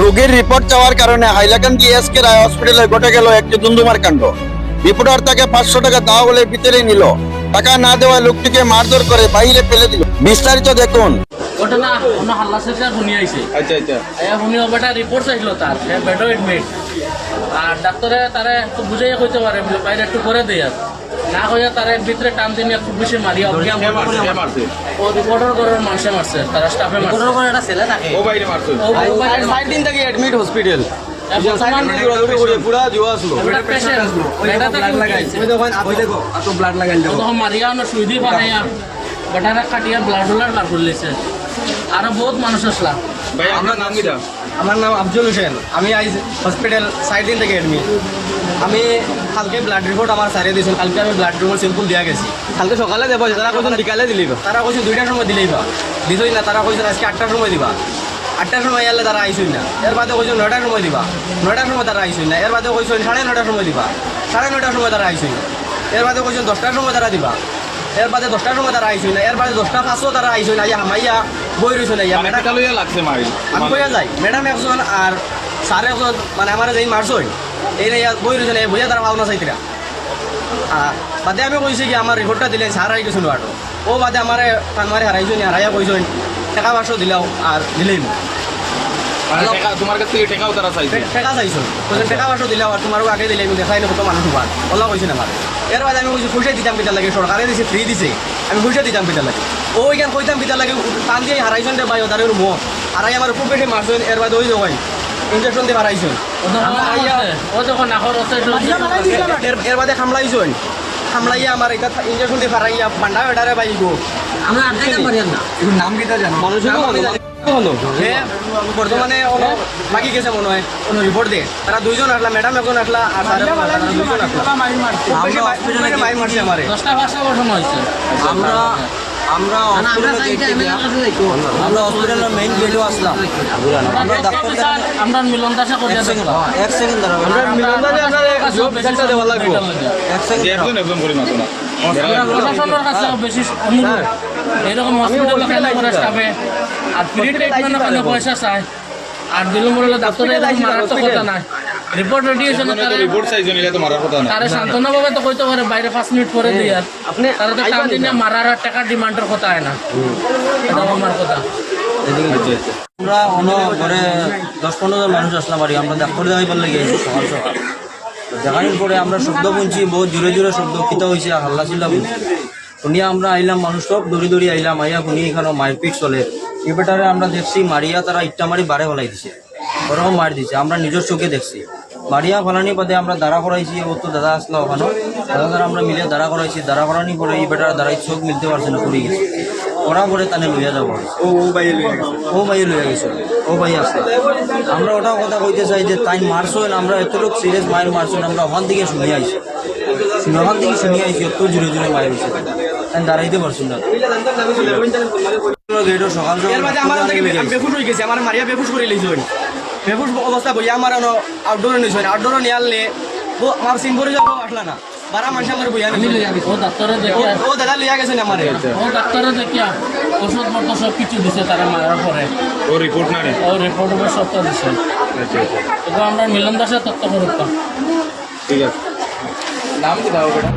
রোগীর রিপোর্ট চাওয়ার কারণে হাইলাকান্দি এসকে রায় হসপিটালে ঘটে গেল একটি দুন্দুমার কাণ্ড। রিপোর্টার তাকে 500 টাকা দাও বলে ভিতরে নিল। টাকা না দেওয়ায় লোকটিকে মারধর করে বাইরে ফেলে দিল। বিস্তারিত দেখুন। ঘটনা অন্য হাল্লা শেষে শুনি আইছে। আচ্ছা আচ্ছা, শুনি বেটা রিপোর্ট চাইছিল তার, সে বেডও এডমিট। আর ডাক্তারে তারে একটু বুঝাইয়া কইতে পারে বলে বাইরে একটু করে দেয়, আর না হইয়া তারে ভিতরে টান দিন একটু বেশি মারিয়া অজ্ঞান ও রিপোর্টার করার মানুষে মারছে, তারা স্টাফে মারছে। একটা ছেলে থাকে ও বাইরে মারছে। ও বাইরে 5 দিন থেকে অ্যাডমিট হসপিটাল বর্তমান পুরা জুয়া আসলো একটা পেশেন্ট এটা তো লাগাইছে ওই দেখো এত ব্লাড লাগাইল দেখো তখন মারিয়া না সুইদি বানাইয়া বেটারা কাটিয়া ব্লাড হোলার বার করলেছে। আরো বহুত মানুষ আসলা। ভাই আপনার নাম কি? আমার নাম আফজল হোসেন। আমি আজ হসপিটাল 6 দিন থেকে অ্যাডমিট। আমি কালকে ব্লাড রিপোর্ট আমার সারিয়ে দিয়েছেন। কালকে আমি ব্লাড রিপোর্ট সিম্পল দিয়া গেছি। কালকে সকালে দেবো, তারা কইছেন বিকালে দিলেই তারা কইছেন 2টার সময় দিলেই দিছই না। তারা কইছেন আজকে 8টার সময় দিবা। 8টার সময় এলে তারা আইসই না। এর বাদে কইছেন 9টার সময় দিবা। 9টার সময় তারা আইসই না। এর বাদে কইছেন 9:30টার সময় দিবা। 9:30টার সময় তারা আইসই না। এর বাদে কইছেন 10টার সময় তারা দিবা। এর বাদে 10টার সময় তারা আইসই না। এর বাদে 10টা 5 তারা আইসই না। হামাইয়া বই রইছে না। ম্যাডাম লাগছে মারি আমি কইয়া যাই ম্যাডাম একজন আর স্যার একজন, মানে আমার যেই মারছই এই বই রয়েছে না, বইয়া তারা ভাবনা চাইতিরা। বাদে আমি কইছি কি আমার রিপোর্টটা দিলেন, স্যার আই গেছিল আটো ও বাদে আমার টানমারি হারাইছই হারাইয়া কইছেন টাকা 500 দিলাও আর দিলেই তোমার কাছ থেকে টাকাও তারা চাইছে। টাকা চাইছো টাকা 500 দিলাও আর তোমারও আগে দিলে আমি দেখাই না কত মানুষ হবার ওলা কইছেন আমার। এর বাদে আমি কইছি পয়সা দিতাম কিতা লাগে, সরকারে দিছে ফ্রি দিছে, আমি পয়সা দিতাম কিতা লাগে। ও এখান কইতাম কিতা লাগে টান দিয়ে হারাইছেন রে ভাই, ওদের মো হারাই আমার খুব বেশি মারছেন। এর বাদে ওই ভাই ইঞ্জেকশন দিয়ে হারাইছেন। ও যখন নাখর আছে এর বাদে খামলাইছেন, খামলাইয়া আমার এটা ইঞ্জেকশন দিয়ে হারাইয়া বান্ডা বেটারে ভাই গো আমরা আটকাইতে পারি না। এখন নাম কিতা জানো বর্তমানে বাকি গেছে মনে হয় কোনো রিপোর্ট দিয়ে। তারা 2জন আসলা, ম্যাডাম একজন আসলা আর স্যার 2জন আসলা। মাইর মারছে আমারে। 10টা 5টা বছর হয়েছে। আমরা হসপিটালের মেইন গেটও আসলাম। আমরা মিলন দাসা করিয়া দেখলাম। এক সেকেন্ড দাঁড়াও, মিলন দাসে আপনার দেওয়া লাগবে। এক সেকেন্ড প্রশাসনের কাছে বেশি অনুরোধ, এরকম হসপিটালে কেন করে স্টাফে আর ফ্রি ট্রিটমেন্ট কেন পয়সা চায়, আর দিল মরলে ডাক্তারের মারার তো কথা নাই। রিপোর্ট রেডি হয়েছে না, রিপোর্ট চাইছো নিলে তো মারার কথা না। তারা সান্ত্বনাভাবে তো কইতে পারে বাইরে 5 মিনিট পরে দিই, আর আপনি তারা তো টাইম দিনে মারার আর টাকা ডিমান্ডের কথা হয় না। এটা আমার কথা। আমরা অন্য ঘরে 10-15 জন মানুষ আসলাম বাড়ি। আমরা ডাক্তার দেখাইবার লেগে গেছি সকাল সকাল। দেখানোর পরে আমরা শব্দ শুনছি, বহুত জোরে জোরে শব্দ কিতা হয়েছে, হাল্লা চিল্লা শুনছি। শুনিয়া আমরা আইলাম, মানুষ সব দৌড়ি দৌড়ি আইলাম। আইয়া শুনি এখানে মারপিট চলে। এই বেটারে আমরা দেখছি মারিয়া তারা ইট্টা মারি বারে ফেলাই দিছে, ওরকম মার দিছে। আমরা নিজের চোখে দেখছি। মারিয়া ফেলানি বাদে আমরা দাঁড়া করাইছি। ও তো দাদা আসলো ওখানে, দাদা আমরা মিলে দাঁড়া করাইছি। দাঁড়া করানি পরে এই বেটারা দাঁড়াই চোখ মিলতে পারছে না, পড়ে গেছে। ওরা পরে তানে লইয়া যাবো। ও ভাই লইয়া গেছে, ও ভাই আসলো। আমরা ওটাও কথা কইতে চাই যে তাই মারছেন, আমরা এতটুক সিরিয়াস মায়ের মারছেন, আমরা ওখান থেকে শুনে আইছি। ওখান থেকে শুনে আইছি এত জোরে জোরে মায়ের হয়েছে, তাই দাঁড়াইতে পারছেন না। গেটও সকাল বেফুস হয়ে গেছে, আমার মারিয়া বেফুস করে লিখছেন। বেফুস অবস্থা বইয়া আমার আউটডোরে নিয়েছেন। আউটডোরে নিয়ে আনলে আমার সিম্বরে যাবো আসলা না, বারা মানুষ আমার বইয়া ও ডাক্তারে দেখিয়া ও দাদা লইয়া গেছেন আমার। ও ডাক্তারে দেখিয়া ওষুধ পত্র সব কিছু দিছে তারা মারার পরে। ও রিপোর্ট না রে, ও রিপোর্ট উপর সবটা দিছে। তো আমরা মিলন দাসের তত্ত্ব করতাম। ঠিক আছে। নাম কি দাও বেটা?